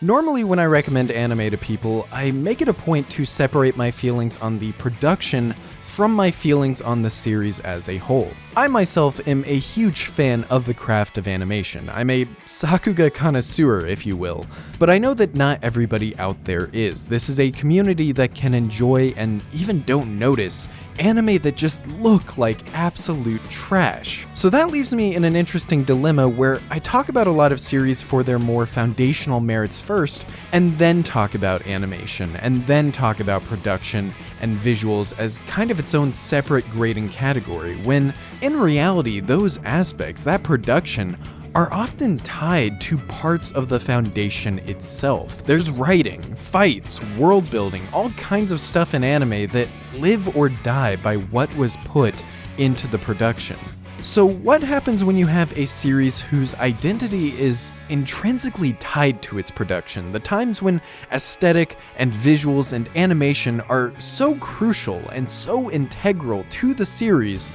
Normally when I recommend anime to people, I make it a point to separate my feelings on the production from my feelings on the series as a whole. I myself am a huge fan of the craft of animation. I'm a sakuga connoisseur, if you will, but I know that not everybody out there is. This is a community that can enjoy and even don't notice anime that just look like absolute trash. So that leaves me in an interesting dilemma where I talk about a lot of series for their more foundational merits first, and then talk about animation, and then talk about production and visuals as kind of its own separate grading category, when in reality those aspects, that production, are often tied to parts of the foundation itself. There's writing, fights, world building, all kinds of stuff in anime that live or die by what was put into the production. So what happens when you have a series whose identity is intrinsically tied to its production? The times when aesthetic and visuals and animation are so crucial and so integral to the series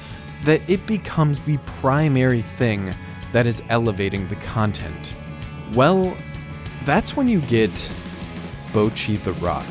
that it becomes the primary thing that is elevating the content. Well, that's when you get Bocchi the Rock.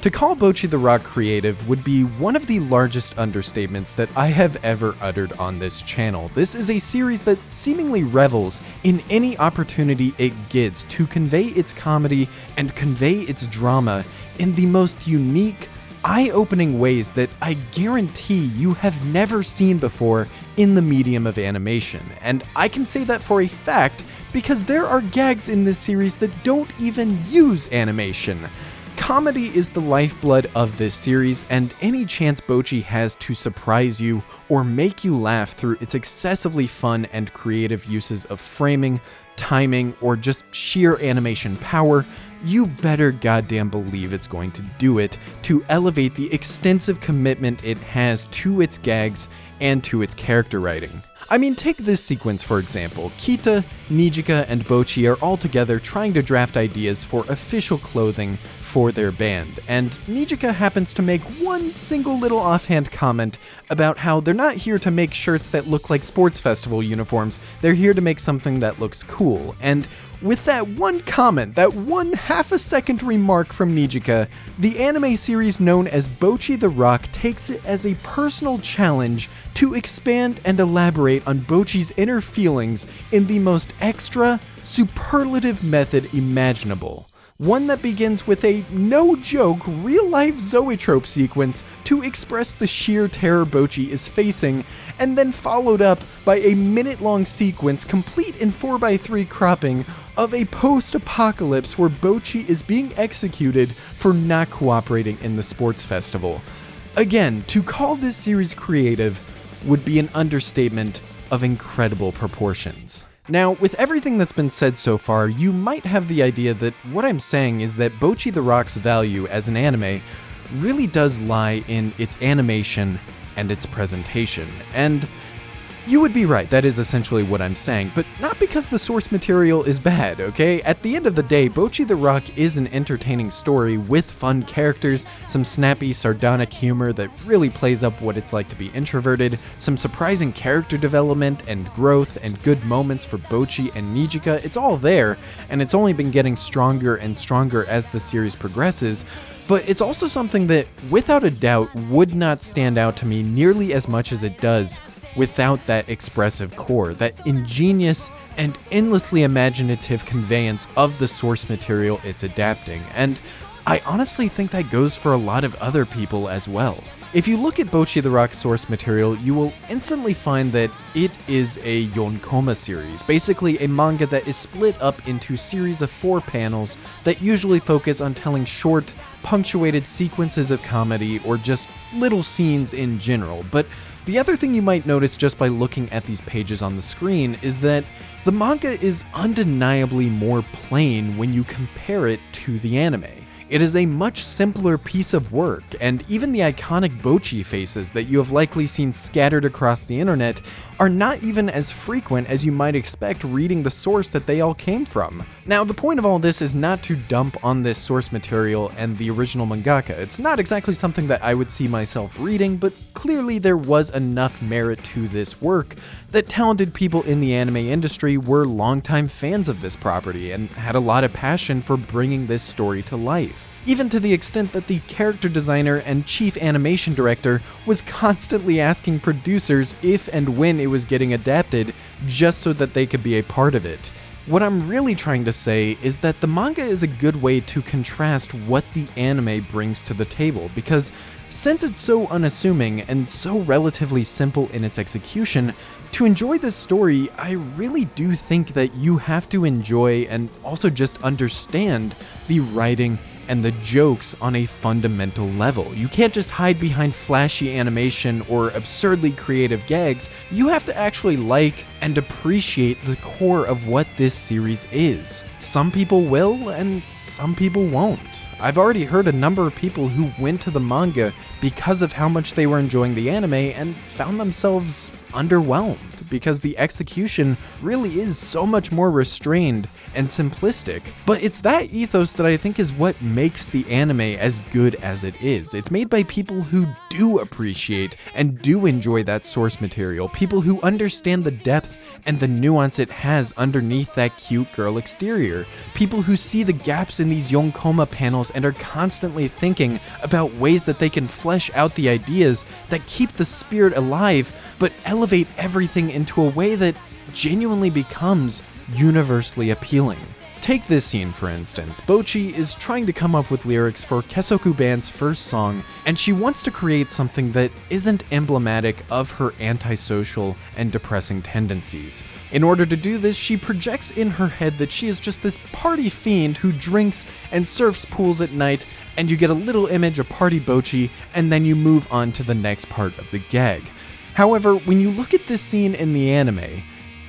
To call Bocchi the Rock creative would be one of the largest understatements that I have ever uttered on this channel. This is a series that seemingly revels in any opportunity it gets to convey its comedy and convey its drama in the most unique, eye-opening ways that I guarantee you have never seen before in the medium of animation. And I can say that for a fact because there are gags in this series that don't even use animation. Comedy is the lifeblood of this series, and any chance Bocchi has to surprise you or make you laugh through its excessively fun and creative uses of framing, timing, or just sheer animation power, you better goddamn believe it's going to do it to elevate the extensive commitment it has to its gags and to its character writing. I mean, take this sequence for example. Kita, Nijika, and Bocchi are all together trying to draft ideas for official clothing for their band, and Nijika happens to make one single little offhand comment about how they're not here to make shirts that look like sports festival uniforms, they're here to make something that looks cool. And with that one comment, that one half-a-second remark from Nijika, the anime series known as Bocchi the Rock takes it as a personal challenge to expand and elaborate on Bocchi's inner feelings in the most extra, superlative method imaginable. One that begins with a no-joke, real-life zoetrope sequence to express the sheer terror Bocchi is facing, and then followed up by a minute-long sequence complete in 4:3 cropping of a post-apocalypse where Bocchi is being executed for not cooperating in the sports festival. Again, to call this series creative would be an understatement of incredible proportions. Now, with everything that's been said so far, you might have the idea that what I'm saying is that Bocchi the Rock's value as an anime really does lie in its animation and its presentation. And you would be right, that is essentially what I'm saying, but not because the source material is bad, okay? At the end of the day, Bocchi the Rock is an entertaining story with fun characters, some snappy, sardonic humor that really plays up what it's like to be introverted, some surprising character development and growth, and good moments for Bocchi and Nijika. It's all there, and it's only been getting stronger and stronger as the series progresses. But it's also something that, without a doubt, would not stand out to me nearly as much as it does without that expressive core, that ingenious and endlessly imaginative conveyance of the source material it's adapting. And I honestly think that goes for a lot of other people as well. If you look at Bocchi the Rock's source material, you will instantly find that it is a yonkoma series, basically a manga that is split up into series of 4 panels that usually focus on telling short, punctuated sequences of comedy or just little scenes in general. But the other thing you might notice just by looking at these pages on the screen is that the manga is undeniably more plain when you compare it to the anime. It is a much simpler piece of work, and even the iconic Bocchi faces that you have likely seen scattered across the internet are not even as frequent as you might expect reading the source that they all came from. Now, the point of all this is not to dump on this source material and the original mangaka. It's not exactly something that I would see myself reading, but clearly there was enough merit to this work that talented people in the anime industry were longtime fans of this property and had a lot of passion for bringing this story to life. Even to the extent that the character designer and chief animation director was constantly asking producers if and when it was getting adapted just so that they could be a part of it. What I'm really trying to say is that the manga is a good way to contrast what the anime brings to the table, because since it's so unassuming and so relatively simple in its execution, to enjoy this story, I really do think that you have to enjoy and also just understand the writing and the jokes on a fundamental level. You can't just hide behind flashy animation or absurdly creative gags. You have to actually like and appreciate the core of what this series is. Some people will, and some people won't. I've already heard a number of people who went to the manga because of how much they were enjoying the anime and found themselves underwhelmed because the execution really is so much more restrained and simplistic. But it's that ethos that I think is what makes the anime as good as it is. It's made by people who do appreciate and do enjoy that source material, people who understand the depth and the nuance it has underneath that cute girl exterior, people who see the gaps in these yonkoma panels and are constantly thinking about ways that they can flesh out the ideas that keep the spirit alive but elevate everything into a way that genuinely becomes universally appealing. Take this scene for instance. Bocchi is trying to come up with lyrics for Kesoku Band's first song, and she wants to create something that isn't emblematic of her antisocial and depressing tendencies. In order to do this, she projects in her head that she is just this party fiend who drinks and surfs pools at night, and you get a little image of Party Bocchi, and then you move on to the next part of the gag. However, when you look at this scene in the anime,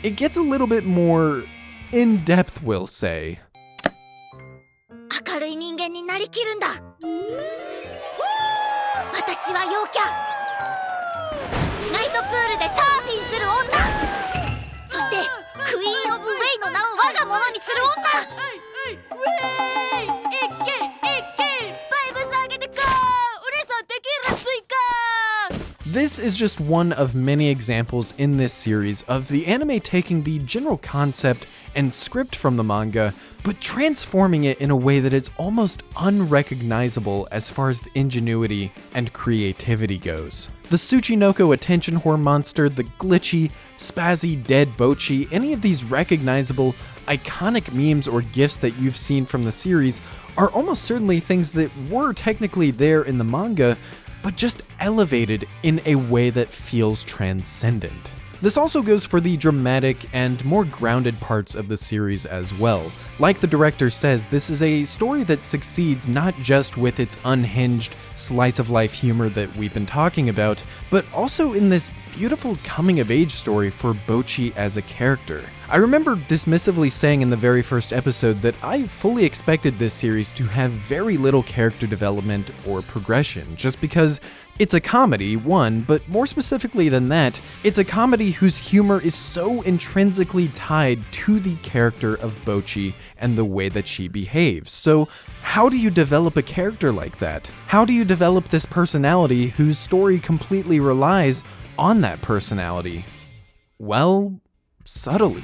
it gets a little bit more in-depth, we'll say. 明るい人間になりきるんだ。私は陽キャ。ナイトプールでサーフィンする女。そしてクイーンオブウェイの名を我が物にする女。ウェイ、一気、バイブス上げてこう。俺さテキーラ追加。This is just one of many examples in this series of the anime taking the general concept and script from the manga, but transforming it in a way that is almost unrecognizable as far as ingenuity and creativity goes. The Tsuchinoko attention whore monster, the glitchy, spazzy dead Bocchi, any of these recognizable, iconic memes or gifs that you've seen from the series are almost certainly things that were technically there in the manga, but just elevated in a way that feels transcendent. This also goes for the dramatic and more grounded parts of the series as well. Like the director says, this is a story that succeeds not just with its unhinged slice-of-life humor that we've been talking about, but also in this beautiful coming-of-age story for Bocchi as a character. I remember dismissively saying in the very first episode that I fully expected this series to have very little character development or progression, just because it's a comedy, one, but more specifically than that, it's a comedy whose humor is so intrinsically tied to the character of Bocchi and the way that she behaves. So how do you develop a character like that? How do you develop this personality whose story completely relies on that personality? Well, subtly.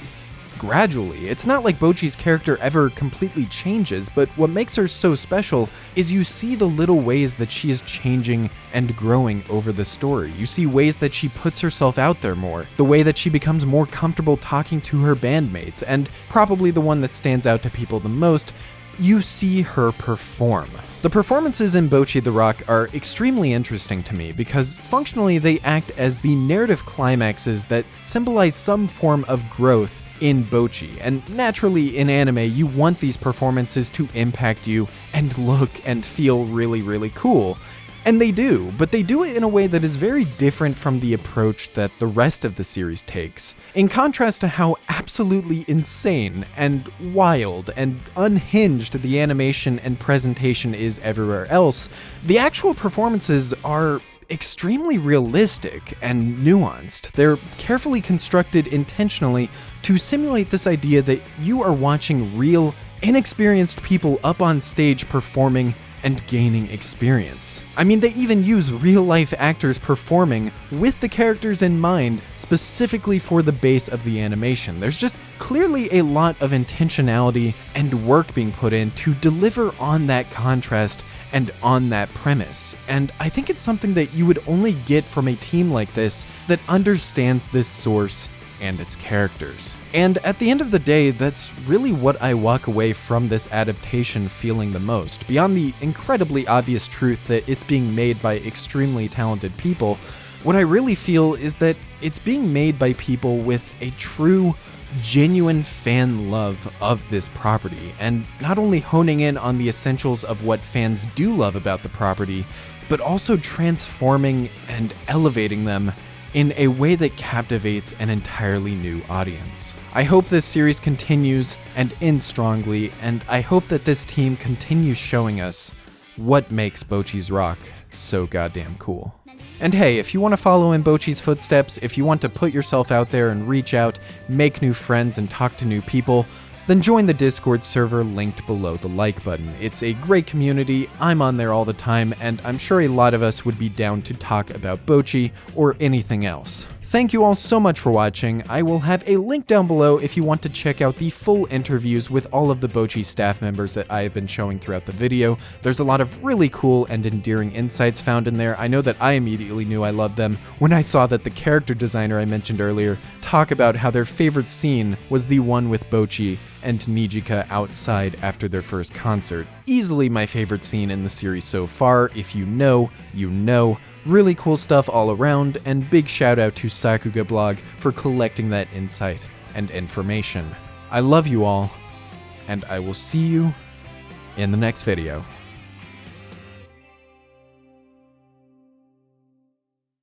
Gradually. It's not like Bocchi's character ever completely changes, but what makes her so special is you see the little ways that she is changing and growing over the story. You see ways that she puts herself out there more, the way that she becomes more comfortable talking to her bandmates, and probably the one that stands out to people the most, you see her perform. The performances in Bocchi the Rock are extremely interesting to me because functionally they act as the narrative climaxes that symbolize some form of growth in Bocchi, and naturally in anime you want these performances to impact you and look and feel really, really cool. And they do, but they do it in a way that is very different from the approach that the rest of the series takes. In contrast to how absolutely insane and wild and unhinged the animation and presentation is everywhere else, the actual performances are extremely realistic and nuanced. They're carefully constructed intentionally to simulate this idea that you are watching real, inexperienced people up on stage performing and gaining experience. I mean, they even use real-life actors performing with the characters in mind specifically for the base of the animation. There's just clearly a lot of intentionality and work being put in to deliver on that contrast and on that premise. And I think it's something that you would only get from a team like this that understands this source and its characters. And at the end of the day, that's really what I walk away from this adaptation feeling the most. Beyond the incredibly obvious truth that it's being made by extremely talented people, what I really feel is that it's being made by people with a true, genuine fan love of this property, and not only honing in on the essentials of what fans do love about the property, but also transforming and elevating them in a way that captivates an entirely new audience. I hope this series continues and ends strongly, and I hope that this team continues showing us what makes Bocchi's Rock so goddamn cool. And hey, if you want to follow in Bocchi's footsteps, if you want to put yourself out there and reach out, make new friends, and talk to new people, then join the Discord server linked below the like button. It's a great community, I'm on there all the time, and I'm sure a lot of us would be down to talk about Bocchi or anything else. Thank you all so much for watching. I will have a link down below if you want to check out the full interviews with all of the Bocchi staff members that I have been showing throughout the video. There's a lot of really cool and endearing insights found in there. I know that I immediately knew I loved them when I saw that the character designer I mentioned earlier talk about how their favorite scene was the one with Bocchi and Nijika outside after their first concert. Easily my favorite scene in the series so far. If you know, you know. Really cool stuff all around, and big shout out to Sakuga Blog for collecting that insight and information. I love you all, and I will see you in the next video.